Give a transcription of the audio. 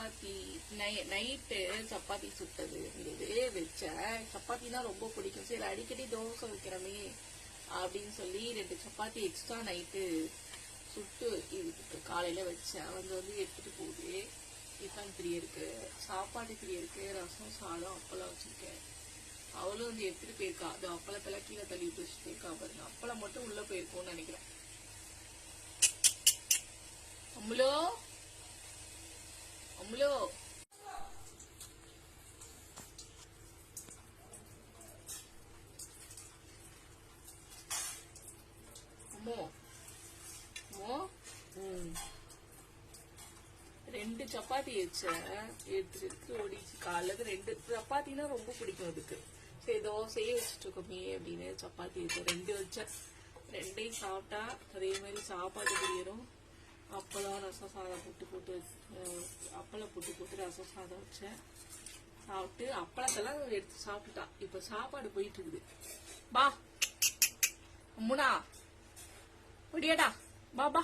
Chapati night chapati சுட்டது இருந்தது வச்சேன். சப்பாத்தினா ரொம்ப பிடிக்கும். சரி அடிக்கடி தோசை வைக்கிறமே அப்படின்னு சொல்லி 2 சப்பாத்தி எக்ஸ்ட்ரா நைட்டு சுட்டு இதுக்கு காலையில வச்சேன். வந்து எடுத்துட்டு போகுது. டிஃபன் பிரியருக்கு, சாப்பாடு பிரியருக்கு, ரசம் சாதம் அப்பளம் வச்சிருக்கேன். அவளும் எடுத்துட்டு போயிருக்கா. அது அப்பளத்தெல்லாம் கீழே தள்ளி விட்டு வச்சுட்டு போயிருக்கா பாருங்க. அப்பளம் மட்டும் உள்ள போயிருக்கோம்னு நினைக்கிறேன். அம்முலோ அம்முலோ அம்மோ அம்மோ 2 சப்பாத்தி வச்சேன். எடுத்து ஓடிச்சு. காலைல 2 சப்பாத்தினா ரொம்ப பிடிக்கும் அதுக்கு. சரி தோசையே வச்சுட்டு இருக்கோமே அப்படின்னு சப்பாத்தி வச்சேன். 2 வச்சேன். 2ஐயும் சாப்பிட்டா. அதே மாதிரி சாப்பாடு பிரியரும் அப்பளம் ரசம் சாதம் போட்டு அப்பளம் போட்டு ரசம் சாதம் வச்சேன். சாப்பிட்டு அப்பளத்தெல்லாம் எடுத்து சாப்பிட்டுட்டா. இப்ப சாப்பாடு போயிட்டு இருக்குது. பா அம்முனா ஒடியாடா பா